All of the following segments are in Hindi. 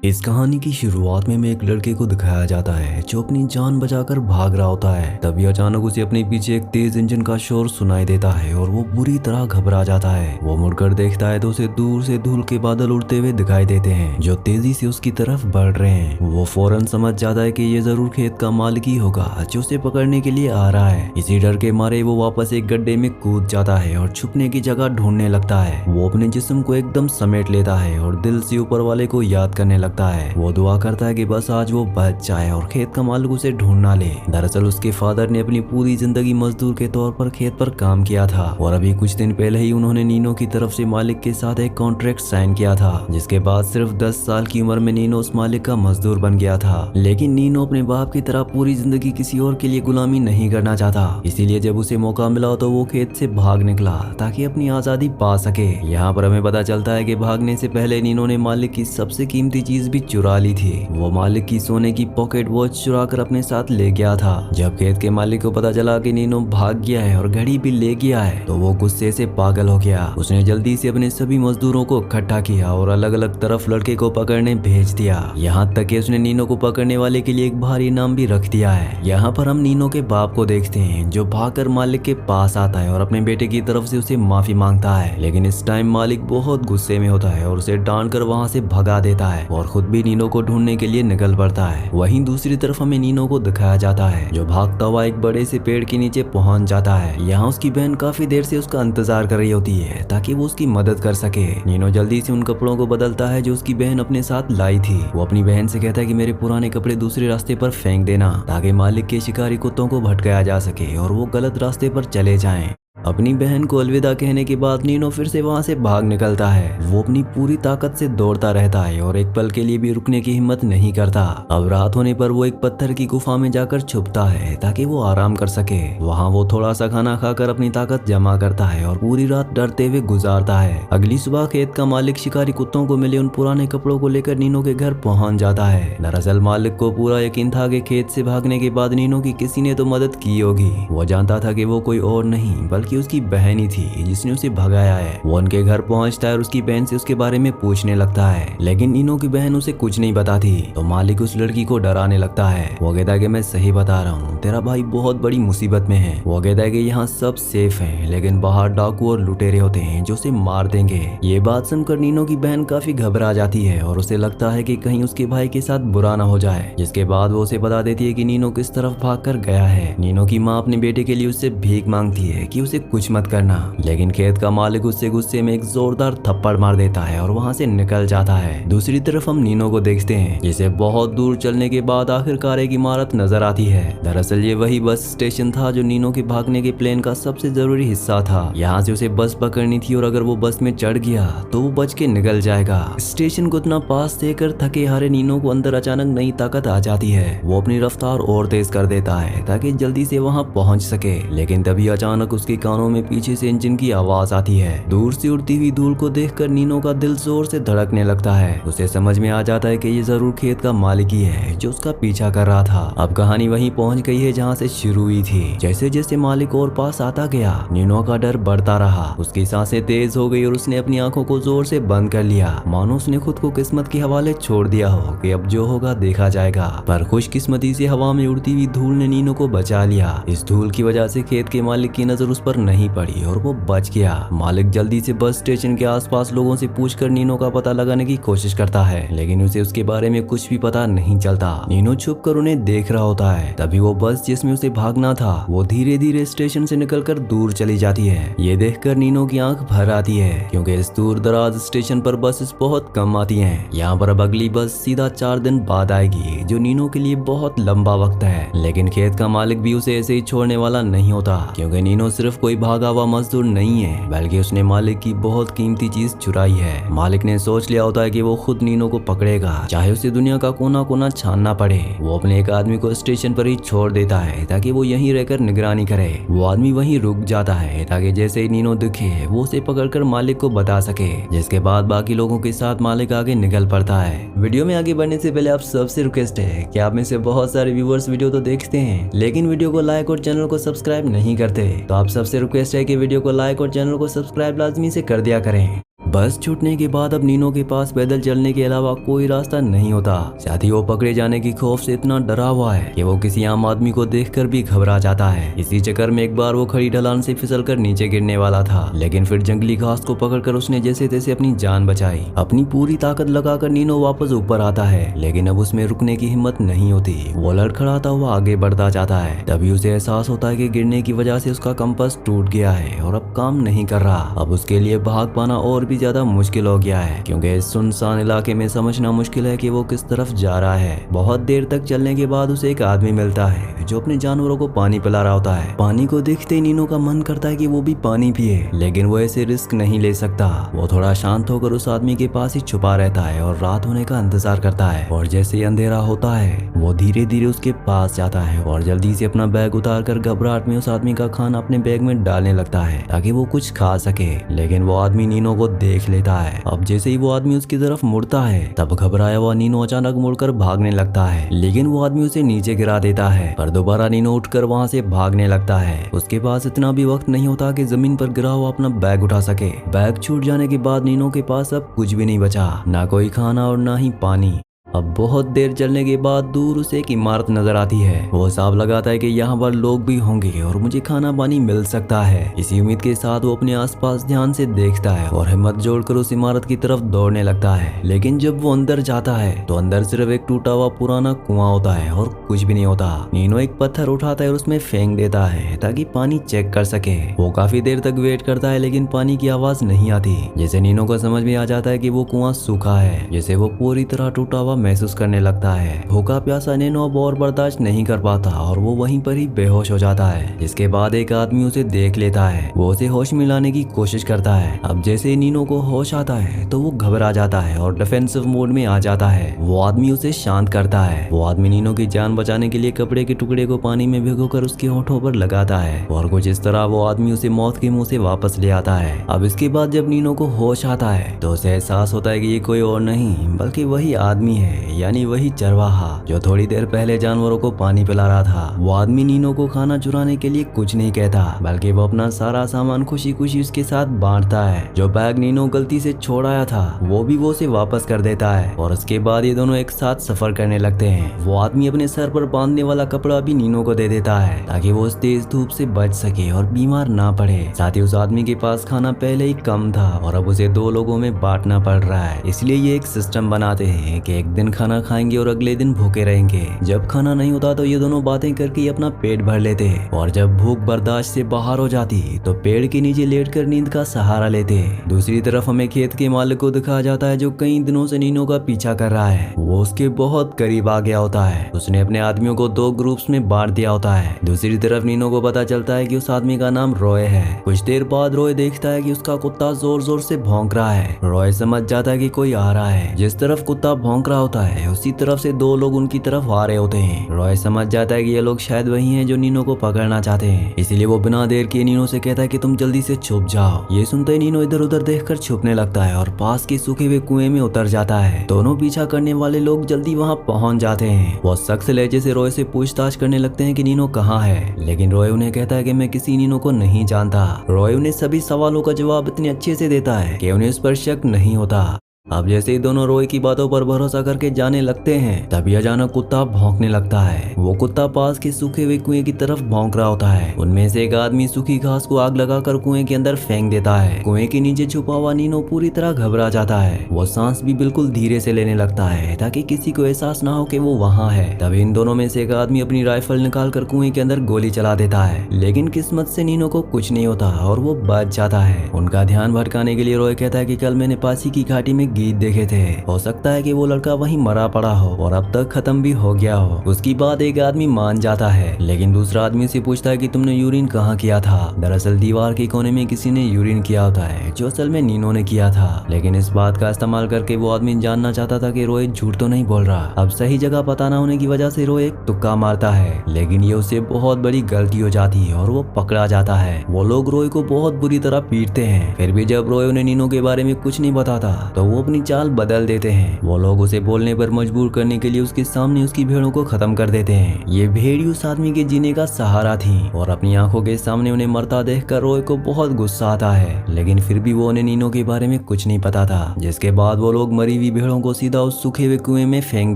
इस कहानी की शुरुआत में एक लड़के को दिखाया जाता है जो अपनी जान बचाकर भाग रहा होता है। तभी अचानक उसे अपने पीछे एक तेज इंजन का शोर सुनाई देता है और वो बुरी तरह घबरा जाता है। वो मुड़कर देखता है तो उसे दूर से धूल के बादल उड़ते हुए दिखाई देते हैं जो तेजी से उसकी तरफ बढ़ रहे हैं। वो फौरन समझ जाता है कि ये जरूर खेत का मालिक ही होगा जो उसे पकड़ने के लिए आ रहा है। इसी डर के मारे वो वापस एक गड्ढे में कूद जाता है और छुपने की जगह ढूंढने लगता है। वो अपने जिस्म को एकदम समेट लेता है और दिल से ऊपर वाले को याद करने लगता है। वो दुआ करता है कि बस आज वो बच जाए और खेत का मालिक उसे ढूंढ ना ले। दरअसल उसके फादर ने अपनी पूरी जिंदगी मजदूर के तौर पर खेत पर काम किया था और अभी कुछ दिन पहले ही उन्होंने नीनो की तरफ से मालिक के साथ एक कॉन्ट्रैक्ट साइन किया था, जिसके बाद सिर्फ 10 साल की उम्र में नीनो उस मालिक का मजदूर बन गया था। लेकिन नीनो अपने बाप की तरह पूरी जिंदगी किसी और के लिए गुलामी नहीं करना चाहता, इसीलिए जब उसे मौका मिला तो वो खेत से भाग निकला ताकि अपनी आजादी पा सके। यहाँ पर हमें पता चलता है कि भागने से पहले नीनो ने मालिक की सबसे कीमती चीज भी चुरा ली थी। वो मालिक की सोने की पॉकेट वॉच चुरा कर अपने साथ ले गया था। जब खेत के मालिक को पता चला कि नीनो भाग गया है और घड़ी भी ले गया है तो वो गुस्से से पागल हो गया। उसने जल्दी से अपने सभी मजदूरों को इकट्ठा किया और अलग अलग तरफ लड़के को पकड़ने भेज दिया। यहाँ तक कि उसने नीनो को पकड़ने वाले के लिए एक भारी इनाम भी रख दिया है। यहाँ पर हम नीनो के बाप को देखते हैं जो भागकर मालिक के पास आता है और अपने बेटे की तरफ से उसे माफी मांगता है। लेकिन इस टाइम मालिक बहुत गुस्से में होता है और उसे डांट कर वहाँ से भगा देता है और खुद भी नीनो को ढूंढने के लिए निकल पड़ता है। वहीं दूसरी तरफ हमें नीनो को दिखाया जाता है जो भागता हुआ एक बड़े से पेड़ के नीचे पहुंच जाता है। यहाँ उसकी बहन काफी देर से उसका इंतजार कर रही होती है ताकि वो उसकी मदद कर सके। नीनो जल्दी से उन कपड़ों को बदलता है जो उसकी बहन अपने साथ लाई थी। वो अपनी बहन से कहता है कि मेरे पुराने कपड़े दूसरे रास्ते पर फेंक देना ताकि मालिक के शिकारी कुत्तों को भटकाया जा सके और वो गलत रास्ते पर चले जाएं। अपनी बहन को अलविदा कहने के बाद नीनो फिर से वहां से भाग निकलता है। वो अपनी पूरी ताकत से दौड़ता रहता है और एक पल के लिए भी रुकने की हिम्मत नहीं करता। अब रात होने पर वो एक पत्थर की गुफा में जाकर छुपता है ताकि वो आराम कर सके। वहां वो थोड़ा सा खाना खाकर अपनी ताकत जमा करता है और पूरी रात डरते हुए गुजारता है। अगली सुबह खेत का मालिक शिकारी कुत्तों को मिले उन पुराने कपड़ों को लेकर नीनो के घर पहुंच जाता है। दरअसल मालिक को पूरा यकीन था कि खेत से भागने के बाद नीनो की किसी ने तो मदद की होगी। वो जानता था कि वो कोई और नहीं बल्कि उसकी बहन ही थी जिसने उसे भगाया है। वो उनके घर पहुंचता है और उसकी बहन से उसके बारे में पूछने लगता है, लेकिन नीनो की बहन उसे कुछ नहीं बताती। तो मालिक उस लड़की को डराने लगता है। वो कहता है कि मैं सही बता रहा हूँ, तेरा भाई बहुत बड़ी मुसीबत में है। वो कहता है कि यहाँ सब सेफ है लेकिन बाहर डाकू और लुटेरे होते हैं जो उसे मार देंगे। ये बात सुनकर नीनो की बहन काफी घबरा जाती है और उसे लगता है कि कहीं उसके भाई के साथ बुरा ना हो जाए, जिसके बाद वो उसे बता देती है कि नीनो किस तरफ भाग कर गया है। नीनो की माँ अपने बेटे के लिए उससे भीख मांगती है कि उसे कुछ मत करना, लेकिन खेत का मालिक उससे गुस्से में एक जोरदार थप्पड़ मार देता है और वहां से निकल जाता है। दूसरी तरफ हम नीनो को देखते हैं जिसे बहुत दूर चलने के बाद आखिरकार एक इमारत नजर आती है। दरअसल ये वही बस स्टेशन था जो नीनो के भागने के प्लान का सबसे जरूरी हिस्सा था। यहाँ से उसे बस पकड़नी थी और अगर वो बस में चढ़ गया तो वो बच के निकल जाएगा। स्टेशन को इतना पास देकर थके हारे नीनो को अंदर अचानक नई ताकत आ जाती है। वो अपनी रफ्तार और तेज कर देता है ताकि जल्दी से वहाँ पहुँच सके, लेकिन तभी अचानक उसके कानों में पीछे से इंजन की आवाज आती है। दूर से उड़ती हुई धूल को देखकर नीनो का दिल जोर से धड़कने लगता है। उसे समझ में आ जाता है कि ये जरूर खेत का मालिक ही है जो उसका पीछा कर रहा था। अब कहानी वहीं पहुंच गई है जहां से शुरू हुई थी। जैसे जैसे मालिक और पास आता गया नीनो का डर बढ़ता रहा। उसकी सांसें तेज हो गई और उसने अपनी आंखों को जोर से बंद कर लिया, मानो उसने खुद को किस्मत के हवाले छोड़ दिया हो कि अब जो होगा देखा जाएगा। पर खुशकिस्मती से हवा में उड़ती हुई धूल ने नीनो को बचा लिया। इस धूल की वजह से खेत के मालिक की नजर उस पर नहीं पड़ी और वो बच गया। मालिक जल्दी से बस स्टेशन के आसपास लोगों से पूछकर नीनो का पता लगाने की कोशिश करता है, लेकिन उसे उसके बारे में कुछ भी पता नहीं चलता। नीनो छुपकर उन्हें देख रहा होता है। तभी वो बस जिसमें उसे भागना था वो धीरे धीरे स्टेशन से निकलकर दूर चली जाती है। ये देखकर नीनो की आंख भर आती है क्योंकि इस दूर दराज स्टेशन पर बसेस बहुत कम आती हैं। यहाँ पर अब अगली बस सीधा 4 दिन बाद आएगी जो नीनो के लिए बहुत लंबा वक्त है। लेकिन खेत का मालिक भी उसे ऐसे ही छोड़ने वाला नहीं होता क्योंकि नीनो सिर्फ कोई भागा हुआ मजदूर नहीं है बल्कि उसने मालिक की बहुत कीमती चीज चुराई है। मालिक ने सोच लिया होता है कि वो खुद नीनो को पकड़ेगा, चाहे उसे दुनिया का कोना कोना छानना पड़े। वो अपने एक आदमी को स्टेशन पर ही छोड़ देता है ताकि वो यहीं रहकर निगरानी करे। वो आदमी वहीं रुक जाता है ताकि जैसे ही नीनो दिखे वो उसे पकड़कर मालिक को बता सके, जिसके बाद बाकी लोगों के साथ मालिक आगे निकल पड़ता है। वीडियो में आगे बढ़ने से पहले आप सबसे रिक्वेस्ट है कि आप में से बहुत सारे व्यूअर्स वीडियो तो देखते हैं लेकिन वीडियो को लाइक और चैनल को सब्सक्राइब नहीं करते, तो आप सबसे रिक्वेस्ट है कि वीडियो को लाइक और चैनल को सब्सक्राइब लाजमी से कर दिया करें। बस छूटने के बाद अब नीनो के पास पैदल चलने के अलावा कोई रास्ता नहीं होता। साथ ही वो पकड़े जाने की खौफ से इतना डरा हुआ है कि वो किसी आम आदमी को देखकर भी घबरा जाता है। इसी चक्कर में एक बार वो खड़ी ढलान से फिसलकर नीचे गिरने वाला था, लेकिन फिर जंगली घास को पकड़कर उसने जैसे तैसे अपनी जान बचाई। अपनी पूरी ताकत लगाकर नीनो वापस ऊपर आता है, लेकिन अब उसमें रुकने की हिम्मत नहीं होती। वो लड़खड़ाता हुआ आगे बढ़ता जाता है। तभी उसे एहसास होता है कि गिरने की वजह से उसका कंपास टूट गया है और अब काम नहीं कर रहा। अब उसके लिए भाग पाना और भी ज्यादा मुश्किल हो गया है, क्योंकि इस सुनसान इलाके में समझना मुश्किल है कि वो किस तरफ जा रहा है। बहुत देर तक चलने के बाद उसे एक आदमी मिलता है जो अपने जानवरों को पानी पिला रहा होता है। पानी को देखते ही नीनो का मन करता है कि वो भी पानी पिए, लेकिन वो ऐसे रिस्क नहीं ले सकता। वो थोड़ा शांत होकर उस आदमी के पास ही छुपा रहता है और रात होने का इंतजार करता है। और जैसे ही अंधेरा होता है वो धीरे धीरे उसके पास जाता है और जल्दी से अपना बैग उतारकर घबराहट में उस आदमी का खाना अपने बैग में डालने लगता है ताकि वो कुछ खा सके। लेकिन वो आदमी नीनो को देख लेता है। अब जैसे ही वो आदमी उसकी तरफ मुड़ता है तब घबराया हुआ नीनो अचानक मुड़कर भागने लगता है, लेकिन वो आदमी उसे नीचे गिरा देता है। पर दोबारा नीनो उठकर वहां से भागने लगता है। उसके पास इतना भी वक्त नहीं होता कि जमीन पर गिरा हुआ अपना बैग उठा सके। बैग छूट जाने के बाद नीनो के पास अब कुछ भी नहीं बचा, ना कोई खाना और ना ही पानी। अब बहुत देर चलने के बाद दूर उसे एक इमारत नजर आती है। वो हिसाब लगाता है कि यहाँ पर लोग भी होंगे और मुझे खाना पानी मिल सकता है। इसी उम्मीद के साथ वो अपने आसपास ध्यान से देखता है और हिम्मत जोड़कर उस इमारत की तरफ दौड़ने लगता है। लेकिन जब वो अंदर जाता है तो अंदर सिर्फ एक टूटा हुआ पुराना कुआं होता है और कुछ भी नहीं होता। नीनो एक पत्थर उठाता है और उसमें फेंक देता है ताकि पानी चेक कर सके। वो काफी देर तक वेट करता है, लेकिन पानी की आवाज नहीं आती। जैसे नीनो को समझ में आ जाता है कि वो कुआं सूखा है, जैसे वो पूरी तरह टूटा हुआ महसूस करने लगता है। भूखा प्यासा नीनो अब और बर्दाश्त नहीं कर पाता और वो वहीं पर ही बेहोश हो जाता है। जिसके बाद एक आदमी उसे देख लेता है। वो उसे होश में लाने की कोशिश करता है। अब जैसे ही नीनो को होश आता है तो वो घबरा जाता है और डिफेंसिव मोड में आ जाता है। वो आदमी उसे शांत करता है। वो आदमी नीनो की जान बचाने के लिए कपड़े के टुकड़े को पानी में भिगोकर उसके होठों पर लगाता है और कुछ इस तरह वो आदमी उसे मौत के मुंह से वापस ले आता है। अब इसके बाद जब नीनो को होश आता है तो उसे एहसास होता है कि ये कोई और नहीं बल्कि वही आदमी है, यानी वही चरवाहा जो थोड़ी देर पहले जानवरों को पानी पिला रहा था। वो आदमी नीनो को खाना चुराने के लिए कुछ नहीं कहता, बल्कि वो अपना सारा सामान खुशी खुशी उसके साथ बांटता है। जो बैग नीनो गलती से छोड़ आया था वो भी वो उसे वापस कर देता है और उसके बाद ये दोनों एक साथ सफर करने लगते हैं। वो आदमी अपने सर पर बांधने वाला कपड़ा भी नीनो को दे देता है ताकि वो उस तेज धूप से बच सके और बीमार ना पड़े। साथ ही उस आदमी के पास खाना पहले ही कम था और अब उसे 2 लोगों में बांटना पड़ रहा है। इसलिए ये एक सिस्टम बनाते हैं कि एक दिन खाना खाएंगे और अगले दिन भूखे रहेंगे। जब खाना नहीं होता तो ये दोनों बातें करके अपना पेट भर लेते और जब भूख बर्दाश्त से बाहर हो जाती तो पेड़ के नीचे लेटकर नींद का सहारा लेते। दूसरी तरफ हमें खेत के मालिक को दिखाया जाता है जो कई दिनों से नीनो का पीछा कर रहा है। वो उसके बहुत करीब आ गया होता है। उसने अपने आदमियों को 2 ग्रुप्स में बांट दिया होता है। दूसरी तरफ नीनो को पता चलता है कि उस आदमी का नाम रॉय है। कुछ देर बाद रॉय देखता है कि उसका कुत्ता जोर जोर से भौंक रहा है। रॉय समझ जाता है कि कोई आ रहा है। जिस तरफ कुत्ता भौंक रहा होता है उसी तरफ से 2 लोग उनकी तरफ आ रहे होते हैं। रॉय समझ जाता है कि ये लोग शायद वही हैं जो नीनो को पकड़ना चाहते हैं, इसीलिए वो बिना देर किए नीनो से कहता है कि तुम जल्दी से छुप जाओ। ये सुनते ही नीनो इधर उधर देखकर छुपने लगता है और पास के सूखे हुए कुएं में उतर जाता है। दोनों पीछा करने वाले लोग जल्दी वहां पहुंच जाते हैं। वो सख्त लहजे से रॉय से पूछताछ करने लगते हैं कि नीनो कहाँ है, लेकिन रॉय उन्हें कहता है कि मैं किसी नीनो को नहीं जानता। रॉय उन्हें सभी सवालों का जवाब इतने अच्छे से देता है कि उन्हें इस पर शक नहीं होता। अब जैसे ही दोनों रॉय की बातों पर भरोसा करके जाने लगते हैं तभी अचानक कुत्ता भौंकने लगता है। वो कुत्ता पास के सूखे हुए कुएं की तरफ भौंक रहा होता है। उनमें से एक आदमी सूखी घास को आग लगाकर कुएं के अंदर फेंक देता है। कुएं के नीचे छुपा हुआ नीनो पूरी तरह घबरा जाता है। वो सांस भी बिल्कुल धीरे से लेने लगता है ताकि किसी को एहसास ना हो कि वो वहाँ है। तभी इन दोनों में से एक आदमी अपनी राइफल निकाल कर कुएं के अंदर गोली चला देता है, लेकिन किस्मत से नीनो को कुछ नहीं होता और वो बच जाता है। उनका ध्यान भटकाने के लिए रॉय कहता है कि कल मैंने पासी की घाटी में गीत देखे थे, हो सकता है कि वो लड़का वहीं मरा पड़ा हो और अब तक खत्म भी हो गया हो। उसकी बात एक आदमी मान जाता है, लेकिन दूसरा आदमी से पूछता है कि तुमने यूरिन कहाँ किया था। दरअसल दीवार के कोने में किसी ने यूरिन किया होता है जो असल में नीनो ने किया था, लेकिन इस बात का इस्तेमाल करके वो आदमी जानना चाहता था कि रॉय झूठ तो नहीं बोल रहा। अब सही जगह पता ना होने की वजह से रॉय एक तुक्का मारता है, लेकिन ये उससे बहुत बड़ी गलती हो जाती है और वो पकड़ा जाता है। वो लोग रॉय को बहुत बुरी तरह पीटते हैं। फिर भी जब रॉय उन्हें नीनो के बारे में कुछ नहीं बताता तो वो अपनी चाल बदल देते हैं। वो लोग उसे बोलने पर मजबूर करने के लिए उसके सामने उसकी भेड़ों को खत्म कर देते हैं। ये भेड़ी उस आदमी के जीने का सहारा थी और अपनी आंखों के सामने उन्हें मरता देखकर रॉय को बहुत गुस्सा आता है, लेकिन फिर भी वो उन्हें नीनो के बारे में कुछ नहीं पता था। जिसके बाद वो लोग मरी हुई भेड़ों को सीधा उस सूखे हुए कुएं में फेंक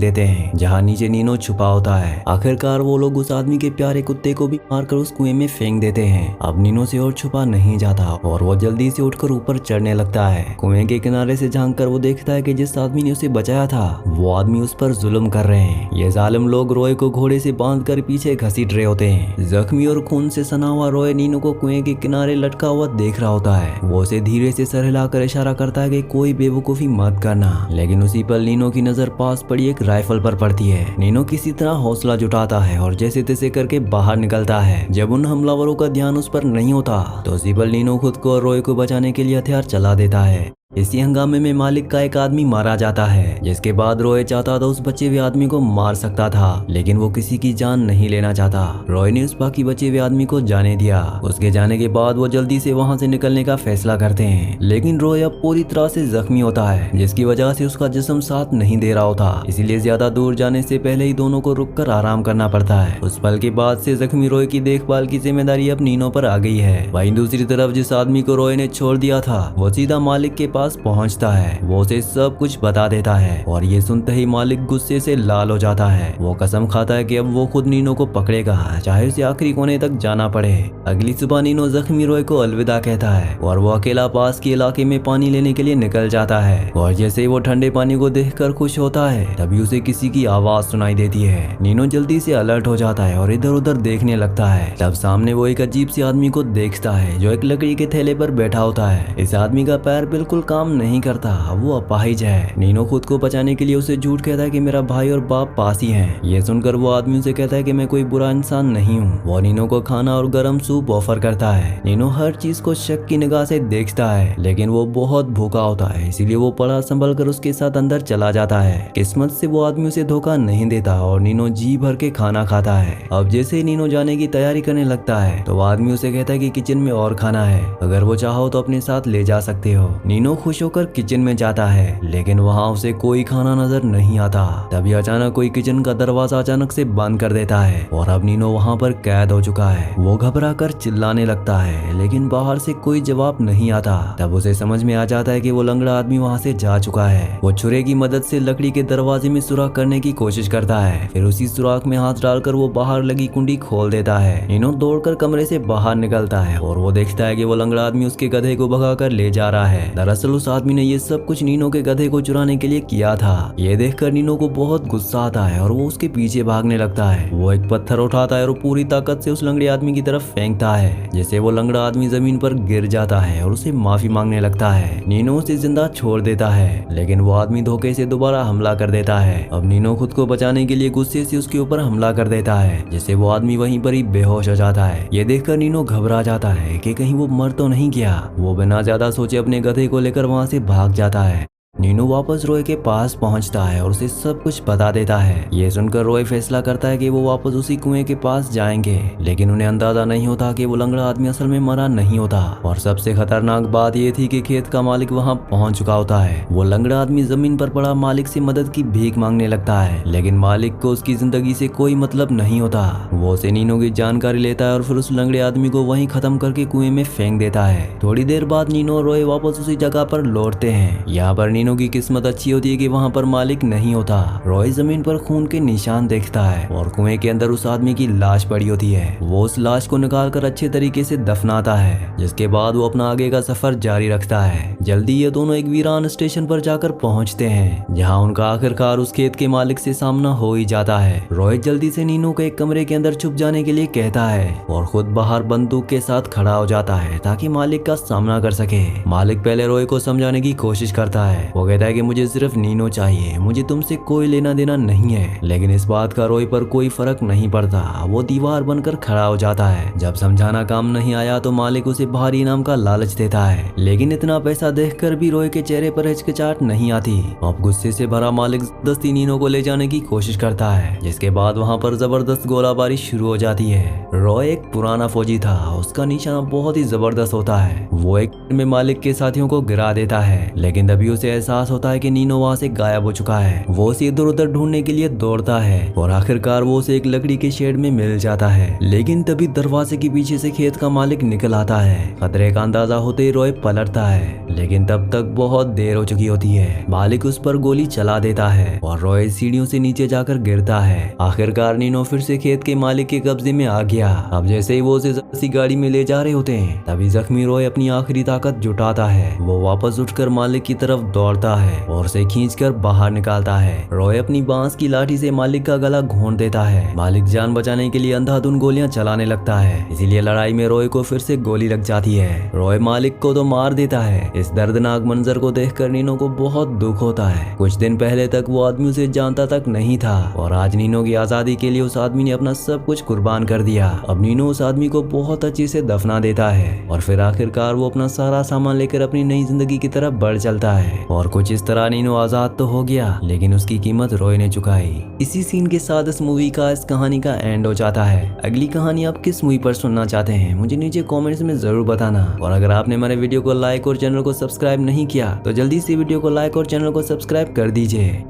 देते हैं जहाँ नीचे नीनो छुपा होता है। आखिरकार वो लोग उस आदमी के प्यारे कुत्ते को भी मारकर उस कुएं में फेंक देते हैं। अब नीनो से और छुपा नहीं जाता और वो जल्दी से उठकर ऊपर चढ़ने लगता है। कुएं के किनारे से झांक कर वो देखता है कि जिस आदमी ने उसे बचाया था वो आदमी उस पर जुल्म कर रहे हैं। ये जालिम लोग रॉय को घोड़े से बांधकर पीछे घसीट रहे होते हैं। जख्मी और खून से सना हुआ रॉय नीनो को कुएं के किनारे लटका हुआ देख रहा होता है। वो उसे धीरे से सर हिलाकर इशारा करता है कि कोई बेवकूफी मत करना, लेकिन उसी पर नीनो की नजर पास पड़ी एक राइफल पर पड़ती है। नीनो किसी तरह हौसला जुटाता है और जैसे तैसे करके बाहर निकलता है। जब उन हमलावरों का ध्यान उस पर नहीं होता तो उसी पर नीनो खुद को और रॉय को बचाने के लिए हथियार चला देता है। इसी हंगामे में मालिक का एक आदमी मारा जाता है, जिसके बाद रॉय चाहता था उस बचे हुए आदमी को मार सकता था, लेकिन वो किसी की जान नहीं लेना चाहता। रॉय ने उस बाकी बचे हुए आदमी को जाने दिया। उसके जाने के बाद वो जल्दी से वहां से निकलने का फैसला करते हैं, लेकिन रॉय अब पूरी तरह से जख्मी होता है, जिसकी वजह से उसका जिस्म साथ नहीं दे रहा होता। इसीलिए ज्यादा दूर जाने से पहले ही दोनों को रुककर आराम करना पड़ता है। उस पल के बाद से जख्मी रॉय की देखभाल की जिम्मेदारी अब नीनो पर आ गई है। वहीं दूसरी तरफ जिस आदमी को रॉय ने छोड़ दिया था वो सीधा मालिक के पास पहुंचता है। वो उसे सब कुछ बता देता है और ये सुनते ही मालिक गुस्से से लाल हो जाता है। वो कसम खाता है कि अब वो खुद नीनो को पकड़ेगा, चाहे उसे आखिरी कोने तक जाना पड़े। अगली सुबह नीनो जख्मी रॉय को अलविदा कहता है और वो अकेला पास के इलाके में पानी लेने के लिए निकल जाता है। और जैसे ही वो ठंडे पानी को देखकर खुश होता है तभी उसे किसी की आवाज सुनाई देती है। नीनो जल्दी से अलर्ट हो जाता है और इधर उधर देखने लगता है। तब सामने वो एक अजीब सी आदमी को देखता है जो एक लकड़ी के थैले पर बैठा होता है। इस आदमी का पैर बिल्कुल काम नहीं करता, वो अपाहिज है। नीनो खुद को बचाने के लिए उसे झूठ कहता है कि मेरा भाई और बाप पास ही हैं। ये सुनकर वो आदमी उसे कहता है कि मैं कोई बुरा इंसान नहीं हूँ। वो नीनो को खाना और गर्म सूप ऑफर करता है। नीनो हर चीज को शक की निगाह से देखता है, लेकिन वो बहुत भूखा होता है, इसीलिए वो पड़ा संभल कर उसके साथ अंदर चला जाता है। किस्मत से वो आदमी उसे धोखा नहीं देता और नीनो जी भर के खाना खाता है। अब जैसे ही नीनो जाने की तैयारी करने लगता है तो वो आदमी उसे कहता है कि किचन में और खाना है, अगर वो चाहो तो अपने साथ ले जा सकते हो। नीनो खुश होकर किचन में जाता है, लेकिन वहाँ उसे कोई खाना नजर नहीं आता। तभी अचानक कोई किचन का दरवाजा अचानक से बंद कर देता है और अब नीनो वहाँ पर कैद हो चुका है। वो घबरा कर चिल्लाने लगता है, लेकिन बाहर से कोई जवाब नहीं आता। तब उसे समझ में आ जाता है कि वो लंगड़ा आदमी वहाँ से जा चुका है। वो छुरे की मदद से लकड़ी के दरवाजे में सुराख करने की कोशिश करता है, फिर उसी सुराख में हाथ डालकर वो बाहर लगी कुंडी खोल देता है। नीनो दौड़कर कमरे से बाहर निकलता है और वो देखता है कि वो लंगड़ा आदमी उसके गधे को भगाकर ले जा रहा है। दरअसल उस आदमी ने ये सब कुछ नीनो के गधे को चुराने के लिए किया था। ये देखकर नीनो को बहुत गुस्सा आता है और वो उसके पीछे भागने लगता है। वो एक पत्थर उठाता है और पूरी ताकत से उस लंगड़े आदमी की तरफ फेंकता है, जिससे वो लंगड़ा आदमी जमीन पर गिर जाता है और उसे माफी मांगने लगता है। नीनो उसे जिंदा छोड़ देता है, लेकिन वो आदमी धोखे से दोबारा हमला कर देता है। अब नीनो खुद को बचाने के लिए गुस्से से उसके ऊपर हमला कर देता है, जिससे वो आदमी वहीं पर ही बेहोश हो जाता है। ये देखकर नीनो घबरा जाता है कि कहीं वो मर तो नहीं गया। वो बिना ज्यादा सोचे अपने गधे को लेकर वहां से भाग जाता है। नीनो वापस रॉय के पास पहुंचता है और उसे सब कुछ बता देता है। ये सुनकर रॉय फैसला करता है कि वो वापस उसी कुएं के पास जाएंगे, लेकिन उन्हें अंदाजा नहीं होता कि वो लंगड़ा आदमी असल में मरा नहीं होता। और सबसे खतरनाक बात ये थी कि खेत का मालिक वहां पहुंच चुका होता है। वो लंगड़ा आदमी जमीन पर पड़ा मालिक से मदद की भीख मांगने लगता है, लेकिन मालिक को उसकी जिंदगी से कोई मतलब नहीं होता। वो उसे नीनो की जानकारी लेता है और फिर उस लंगड़े आदमी को वहीं खत्म करके कुएं में फेंक देता है। थोड़ी देर बाद नीनो और रॉय वापस उसी जगह पर लौटते हैं। यहाँ पर नीनो की किस्मत अच्छी होती है कि वहाँ पर मालिक नहीं होता। रॉय जमीन पर खून के निशान देखता है और कुएं के अंदर उस आदमी की लाश पड़ी होती है। वो उस लाश को निकालकर अच्छे तरीके से दफनाता है, जिसके बाद वो अपना आगे का सफर जारी रखता है। जल्दी ये दोनों एक वीरान स्टेशन पर जाकर पहुँचते हैं, जहाँ उनका आखिरकार उस खेत के मालिक से सामना हो ही जाता है। रॉय जल्दी से नीनो को एक कमरे के अंदर छुप जाने के लिए कहता है और खुद बाहर बंदूक के साथ खड़ा हो जाता है ताकि मालिक का सामना कर सके। मालिक पहले रॉय को समझाने की कोशिश करता है। वो कहता है कि मुझे सिर्फ नीनो चाहिए, मुझे तुमसे कोई लेना देना नहीं है, लेकिन इस बात का रॉय पर कोई फर्क नहीं पड़ता। वो दीवार बनकर खड़ा हो जाता है। जब समझाना काम नहीं आया तो मालिक उसे भारी इनाम का लालच देता है, लेकिन इतना पैसा देखकर भी रॉय के चेहरे पर हिचकिचाहट नहीं आती। अब गुस्से से भरा मालिक जबरदस्ती नीनो को ले जाने की कोशिश करता है, जिसके बाद वहाँ पर जबरदस्त गोलाबारी शुरू हो जाती है। रॉय एक पुराना फौजी था, उसका निशाना बहुत ही जबरदस्त होता है। वो एक में मालिक के साथियों को गिरा देता है, लेकिन तभी उसे एहसास होता है कि नीनो वहाँ से गायब हो चुका है। वो उसे इधर उधर ढूंढने के लिए दौड़ता है और आखिरकार वो उसे एक लकड़ी के शेड में मिल जाता है। लेकिन तभी दरवाजे के पीछे से खेत का मालिक निकल आता है। खतरे का अंदाजा होते ही रॉय पलटता है, लेकिन तब तक बहुत देर हो चुकी होती है। मालिक उस पर गोली चला देता है और रॉय सीढ़ियों से नीचे जाकर गिरता है। आखिरकार नीनो फिर से खेत के मालिक के कब्जे में आ गया। अब जैसे ही वो उसे जबरदस्ती गाड़ी में ले जा रहे होते हैं, तभी जख्मी रॉय अपनी आखिरी ताकत जुटाता है। वो वापस उठकर मालिक की तरफ दौड़ता है और उसे खींचकर बाहर निकालता है। रॉय अपनी बांस की लाठी से मालिक का गला घोंट देता है। मालिक जान बचाने के लिए अंधाधुन गोलियां चलाने लगता है, इसीलिए लड़ाई में रॉय को फिर से गोली लग जाती है। रॉय मालिक को तो मार देता है। इस दर्दनाक मंजर को देखकर नीनो को बहुत दुख होता है। कुछ दिन पहले तक वो आदमी उसे जानता तक नहीं था और आज नीनो की आजादी के लिए उस आदमी ने अपना सब कुछ कुर्बान कर दिया। अब नीनो उस आदमी को बहुत अच्छे से दफना देता है और फिर आखिरकार वो अपना सारा सामान लेकर अपनी नई जिंदगी की तरफ बढ़ चलता है। और कुछ इस तरह नीनो आजाद तो हो गया, लेकिन उसकी कीमत रॉय ने चुकाई। इसी सीन के साथ इस मूवी का, इस कहानी का एंड हो जाता है। अगली कहानी आप किस मूवी पर सुनना चाहते हैं मुझे नीचे कमेंट्स में जरूर बताना। और अगर आपने हमारे वीडियो को लाइक और चैनल को सब्सक्राइब नहीं किया तो जल्दी से वीडियो को लाइक और चैनल को सब्सक्राइब कर दीजिए।